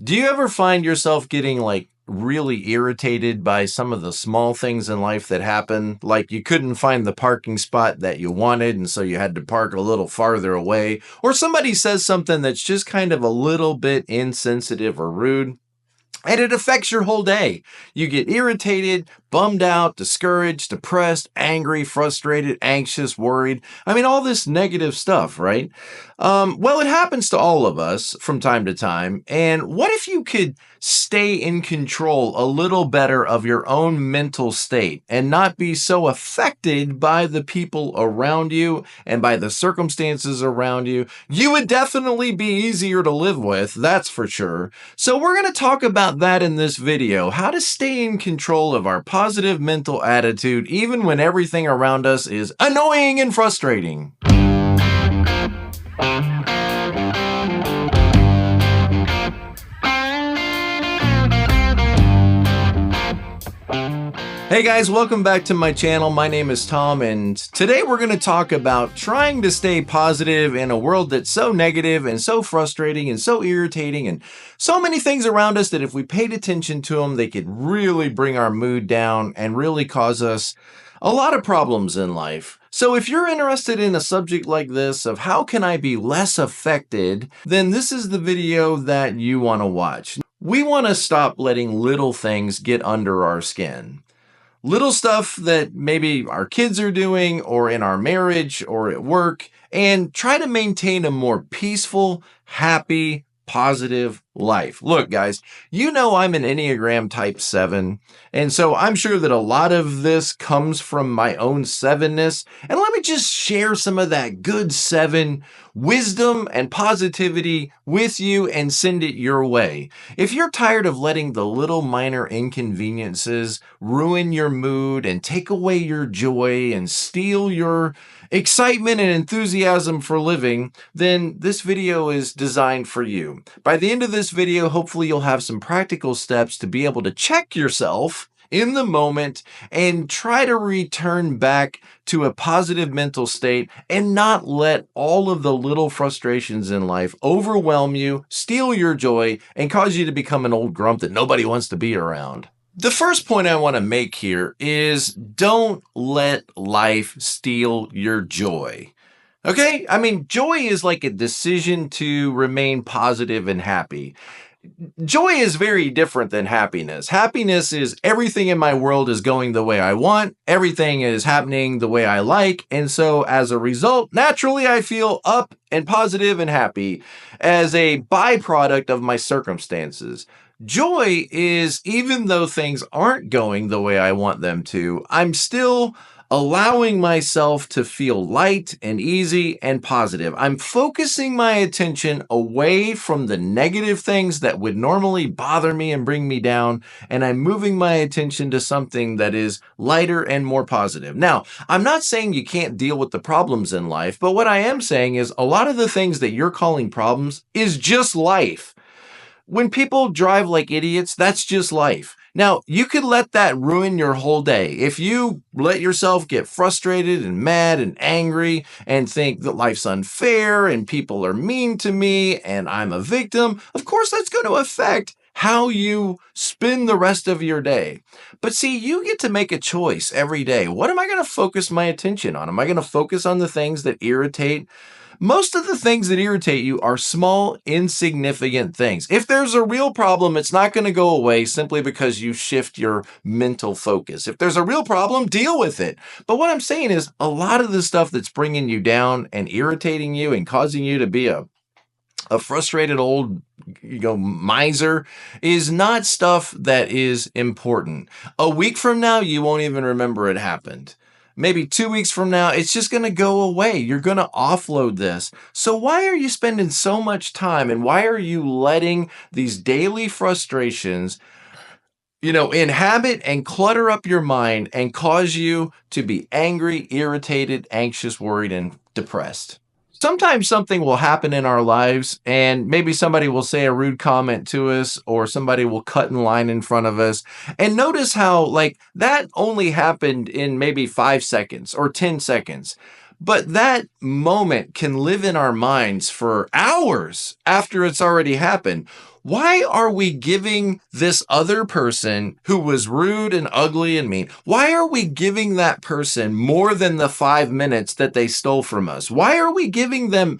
Do you ever find yourself getting really irritated by some of the small things in life that happen? Like you couldn't find the parking spot that you wanted, and so you had to park a little farther away. Or somebody says something that's just kind of a little bit insensitive or rude, and it affects your whole day. You get irritated, bummed out, discouraged, depressed, angry, frustrated, anxious, worried. I mean, all this negative stuff, right? Well, it happens to all of us from time to time. And what if you could stay in control a little better of your own mental state and not be so affected by the people around you and by the circumstances around you? You would definitely be easier to live with, that's for sure. So we're going to talk about that in this video, how to stay in control of our positive mental attitude even when everything around us is annoying and frustrating. Hey guys, welcome back to my channel. My name is Tom, and today we're going to talk about trying to stay positive in a world that's so negative and so frustrating and so irritating and so many things around us that if we paid attention to them, they could really bring our mood down and really cause us a lot of problems in life. So if you're interested in a subject like this of how can I be less affected, then this is the video that you want to watch. We want to stop letting little things get under our skin. Little stuff that maybe our kids are doing or in our marriage or at work, and try to maintain a more peaceful, happy, positive life. Look, guys, you know I'm an Enneagram type 7, and so I'm sure that a lot of this comes from my own 7-ness. And let me just share some of that good 7 wisdom and positivity with you and send it your way. If you're tired of letting the little minor inconveniences ruin your mood and take away your joy and steal your excitement and enthusiasm for living, then this video is designed for you. By the end of this video, hopefully you'll have some practical steps to be able to check yourself in the moment and try to return back to a positive mental state and not let all of the little frustrations in life overwhelm you, steal your joy, and cause you to become an old grump that nobody wants to be around. The first point I want to make here is don't let life steal your joy. Okay? I mean, joy is like a decision to remain positive and happy. Joy is very different than happiness. Happiness is everything in my world is going the way I want, everything is happening the way I like, and so as a result, naturally I feel up and positive and happy as a byproduct of my circumstances. Joy is, even though things aren't going the way I want them to, I'm still allowing myself to feel light and easy and positive. I'm focusing my attention away from the negative things that would normally bother me and bring me down, and I'm moving my attention to something that is lighter and more positive. Now, I'm not saying you can't deal with the problems in life, but what I am saying is a lot of the things that you're calling problems is just life. When people drive like idiots, that's just life. Now, you could let that ruin your whole day. If you let yourself get frustrated and mad and angry and think that life's unfair and people are mean to me and I'm a victim, of course that's going to affect how you spend the rest of your day. But see, you get to make a choice every day. What am I going to focus my attention on? Am I going to focus on the things that irritate? Most of the things that irritate you are small, insignificant things. If there's a real problem, it's not going to go away simply because you shift your mental focus. If there's a real problem, deal with it. But what I'm saying is a lot of the stuff that's bringing you down and irritating you and causing you to be a frustrated old miser is not stuff that is important. A week from now, you won't even remember it happened. Maybe 2 weeks from now, it's just going to go away. You're going to offload this. So why are you spending so much time and why are you letting these daily frustrations, inhabit and clutter up your mind and cause you to be angry, irritated, anxious, worried, and depressed? Sometimes something will happen in our lives and maybe somebody will say a rude comment to us or somebody will cut in line in front of us. And notice how that only happened in maybe 5 seconds or 10 seconds. But that moment can live in our minds for hours after it's already happened. Why are we giving this other person who was rude and ugly and mean, why are we giving that person more than the 5 minutes that they stole from us? Why are we giving them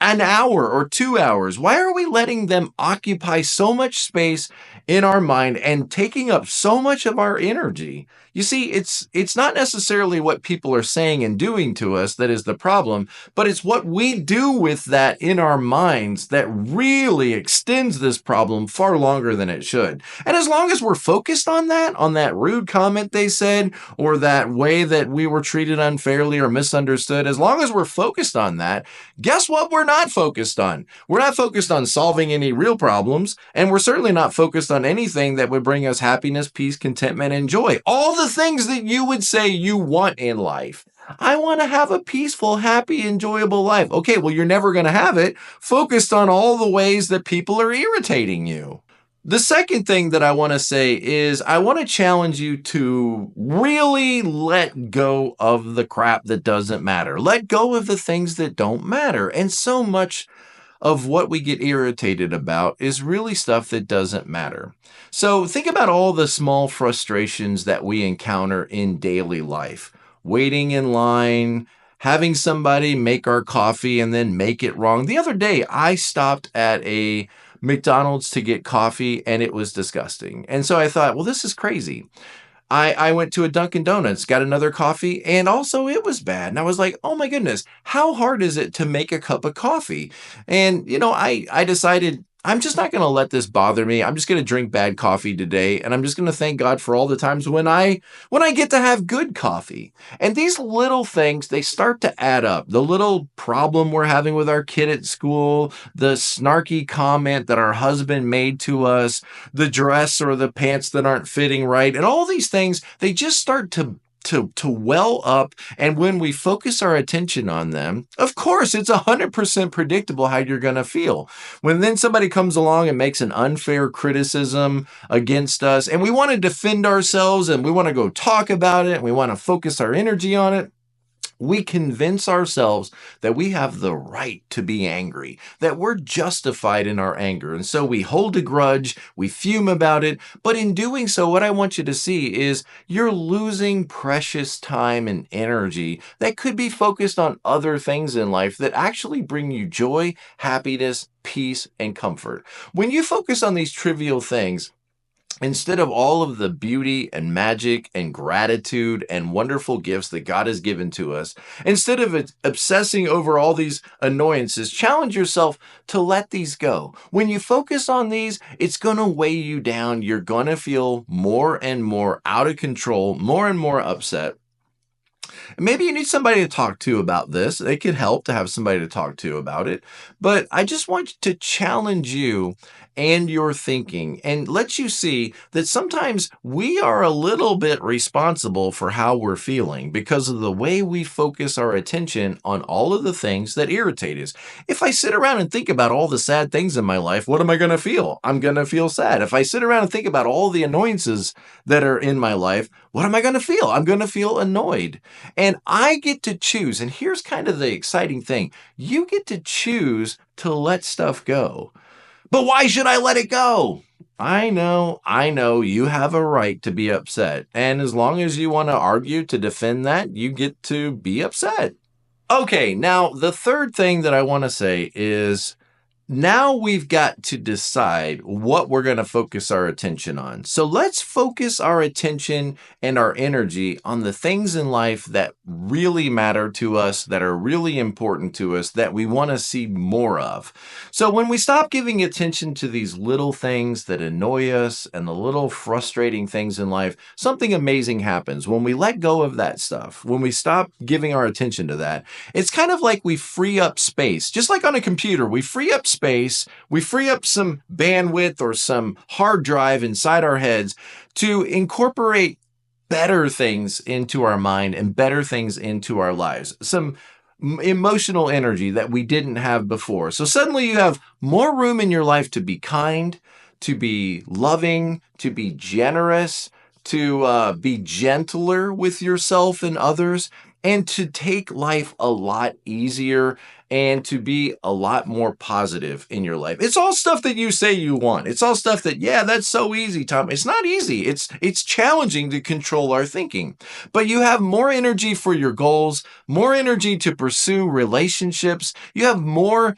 an hour or 2 hours? Why are we letting them occupy so much space in our mind and taking up so much of our energy? You see, it's not necessarily what people are saying and doing to us that is the problem, but it's what we do with that in our minds that really extends this problem far longer than it should. And as long as we're focused on that rude comment they said, or that way that we were treated unfairly or misunderstood, as long as we're focused on that, guess what we're not focused on? We're not focused on solving any real problems, and we're certainly not focused on anything that would bring us happiness, peace, contentment, and joy. All the things that you would say you want in life. I want to have a peaceful, happy, enjoyable life. Okay, well, you're never going to have it focused on all the ways that people are irritating you. The second thing that I want to say is I want to challenge you to really let go of the crap that doesn't matter. Let go of the things that don't matter. And so much of what we get irritated about is really stuff that doesn't matter. So think about all the small frustrations that we encounter in daily life. Waiting in line, having somebody make our coffee and then make it wrong. The other day, I stopped at a McDonald's to get coffee and it was disgusting. And so I thought, well, this is crazy. I went to a Dunkin' Donuts, got another coffee, and also it was bad. And I was like, oh my goodness, how hard is it to make a cup of coffee? And, I decided I'm just not going to let this bother me. I'm just going to drink bad coffee today. And I'm just going to thank God for all the times when I get to have good coffee. And these little things, they start to add up. The little problem we're having with our kid at school, the snarky comment that our husband made to us, the dress or the pants that aren't fitting right, and all these things, they just start to well up. And when we focus our attention on them, of course, it's 100% predictable how you're going to feel. When then somebody comes along and makes an unfair criticism against us, and we want to defend ourselves and we want to go talk about it and we want to focus our energy on it, we convince ourselves that we have the right to be angry, that we're justified in our anger. And so we hold a grudge, we fume about it. But in doing so, what I want you to see is you're losing precious time and energy that could be focused on other things in life that actually bring you joy, happiness, peace, and comfort. When you focus on these trivial things, instead of all of the beauty and magic and gratitude and wonderful gifts that God has given to us, instead of obsessing over all these annoyances, challenge yourself to let these go. When you focus on these, it's going to weigh you down. You're going to feel more and more out of control, more and more upset. Maybe you need somebody to talk to about this. It could help to have somebody to talk to about it. But I just want to challenge you and your thinking and let you see that sometimes we are a little bit responsible for how we're feeling because of the way we focus our attention on all of the things that irritate us. If I sit around and think about all the sad things in my life, what am I going to feel? I'm going to feel sad. If I sit around and think about all the annoyances that are in my life, what am I going to feel? I'm going to feel annoyed. And I get to choose. And here's kind of the exciting thing. You get to choose to let stuff go. But why should I let it go? I know, you have a right to be upset. And as long as you want to argue to defend that, you get to be upset. Okay, now the third thing that I want to say is now we've got to decide what we're going to focus our attention on. So let's focus our attention and our energy on the things in life that really matter to us, that are really important to us, that we want to see more of. So when we stop giving attention to these little things that annoy us and the little frustrating things in life, something amazing happens. When we let go of that stuff, when we stop giving our attention to that, it's kind of like we free up space. Just like on a computer, we free up space, we free up some bandwidth or some hard drive inside our heads to incorporate better things into our mind and better things into our lives. Some emotional energy that we didn't have before. So suddenly you have more room in your life to be kind, to be loving, to be generous, to be gentler with yourself and others. and to take life a lot easier and to be a lot more positive in your life. It's all stuff that you say you want. It's all stuff that, yeah, that's so easy, Tom. It's not easy. It's challenging to control our thinking. But you have more energy for your goals, more energy to pursue relationships. You have more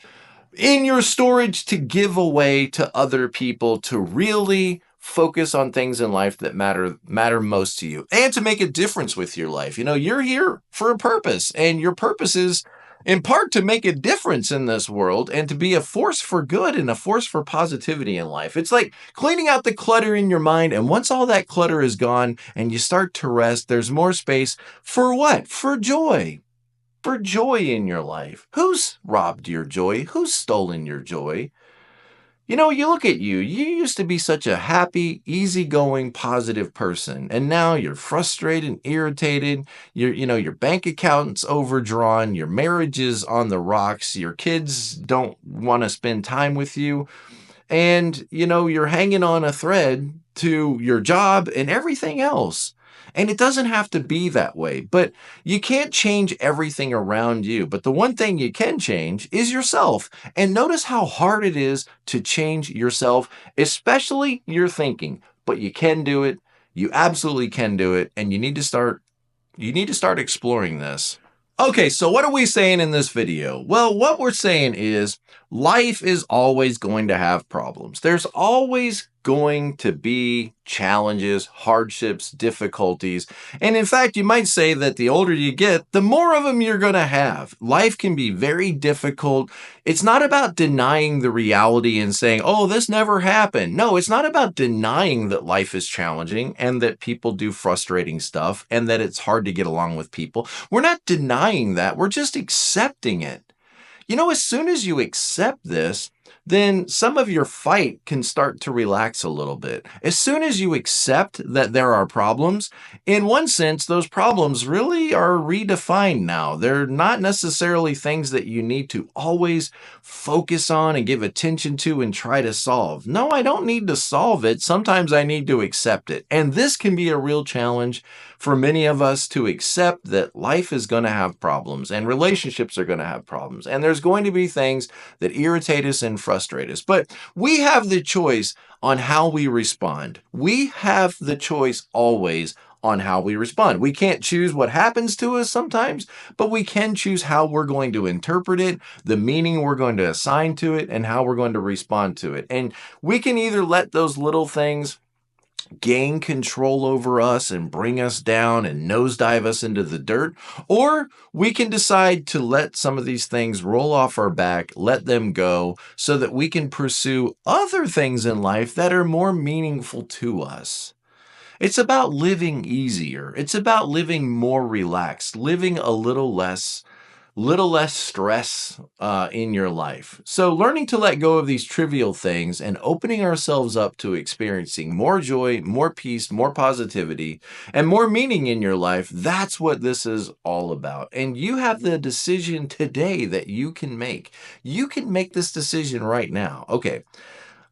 in your storage to give away to other people, to really focus on things in life that matter most to you, and to make a difference with your life. You're here for a purpose, and your purpose is in part to make a difference in this world and to be a force for good and a force for positivity in life. It's like cleaning out the clutter in your mind, and once all that clutter is gone and you start to rest, there's more space for what? For joy. For joy in your life. Who's robbed your joy? Who's stolen your joy? You look at you. You used to be such a happy, easygoing, positive person, and now you're frustrated and irritated. Your bank account's overdrawn. Your marriage is on the rocks. Your kids don't want to spend time with you. And, you're hanging on a thread to your job and everything else. And it doesn't have to be that way, but you can't change everything around you. But the one thing you can change is yourself. And notice how hard it is to change yourself, especially your thinking. But you can do it. You absolutely can do it. And you need to start exploring this. Okay, so what are we saying in this video? Well, what we're saying is life is always going to have problems. There's always going to be challenges, hardships, difficulties. And in fact, you might say that the older you get, the more of them you're going to have. Life can be very difficult. It's not about denying the reality and saying, oh, this never happened. No, it's not about denying that life is challenging and that people do frustrating stuff and that it's hard to get along with people. We're not denying that. We're just accepting it. As soon as you accept this, then some of your fight can start to relax a little bit. As soon as you accept that there are problems, in one sense, those problems really are redefined now. They're not necessarily things that you need to always focus on and give attention to and try to solve. No, I don't need to solve it. Sometimes I need to accept it. And this can be a real challenge for many of us to accept that life is going to have problems and relationships are going to have problems. And there's going to be things that irritate us and frustrate us. But we have the choice on how we respond. We have the choice always on how we respond. We can't choose what happens to us sometimes, but we can choose how we're going to interpret it, the meaning we're going to assign to it, and how we're going to respond to it. And we can either let those little things gain control over us and bring us down and nosedive us into the dirt, or we can decide to let some of these things roll off our back, let them go, so that we can pursue other things in life that are more meaningful to us. It's about living easier. It's about living more relaxed, living a little less stress in your life. So learning to let go of these trivial things and opening ourselves up to experiencing more joy, more peace, more positivity, and more meaning in your life, that's what this is all about. And you have the decision today that you can make. You can make this decision right now. Okay,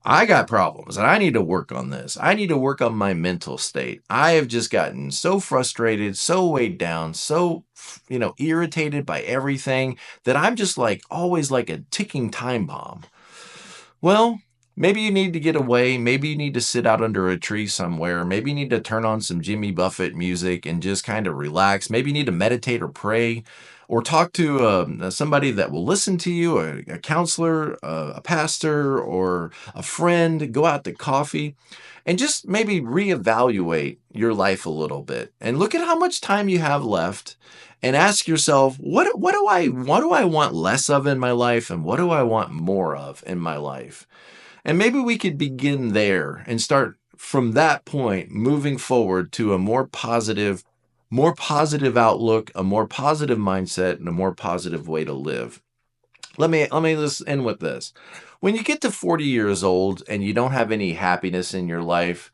I got problems and I need to work on this. I need to work on my mental state. I have just gotten so frustrated, so weighed down, so, irritated by everything that I'm just always like a ticking time bomb. Well, maybe you need to get away. Maybe you need to sit out under a tree somewhere. Maybe you need to turn on some Jimmy Buffett music and just kind of relax. Maybe you need to meditate or pray or talk to somebody that will listen to you, a counselor, a pastor, or a friend. Go out to coffee and just maybe reevaluate your life a little bit and look at how much time you have left and ask yourself, what do I want less of in my life and what do I want more of in my life? And maybe we could begin there and start from that point moving forward to a more positive outlook, a more positive mindset, and a more positive way to live. Let me just end with this. When you get to 40 years old and you don't have any happiness in your life,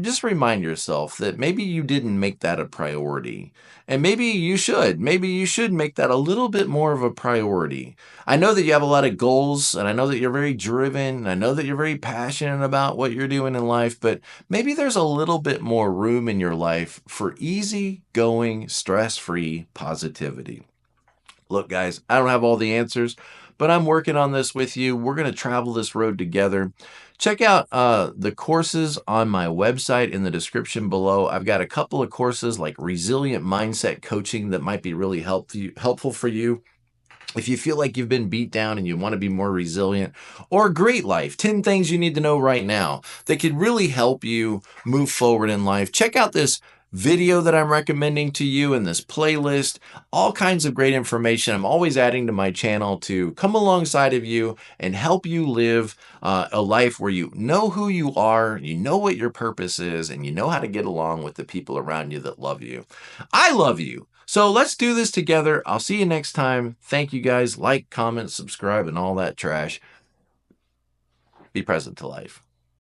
just remind yourself that maybe you didn't make that a priority. And maybe you should. Maybe you should make that a little bit more of a priority. I know that you have a lot of goals, and I know that you're very driven, and I know that you're very passionate about what you're doing in life, but maybe there's a little bit more room in your life for easy-going, stress-free positivity. Look, guys, I don't have all the answers, but I'm working on this with you. We're going to travel this road together. Check out the courses on my website in the description below. I've got a couple of courses like resilient mindset coaching that might be really helpful for you. If you feel like you've been beat down and you want to be more resilient, or Great Life, 10 things you need to know right now that could really help you move forward in life, check out this video that I'm recommending to you in this playlist. All kinds of great information I'm always adding to my channel to come alongside of you and help you live a life where you know who you are, you know what your purpose is, and you know how to get along with the people around you that love you. I love you. So let's do this together. I'll see you next time. Thank you guys. Like, comment, subscribe, and all that trash. Be present to life.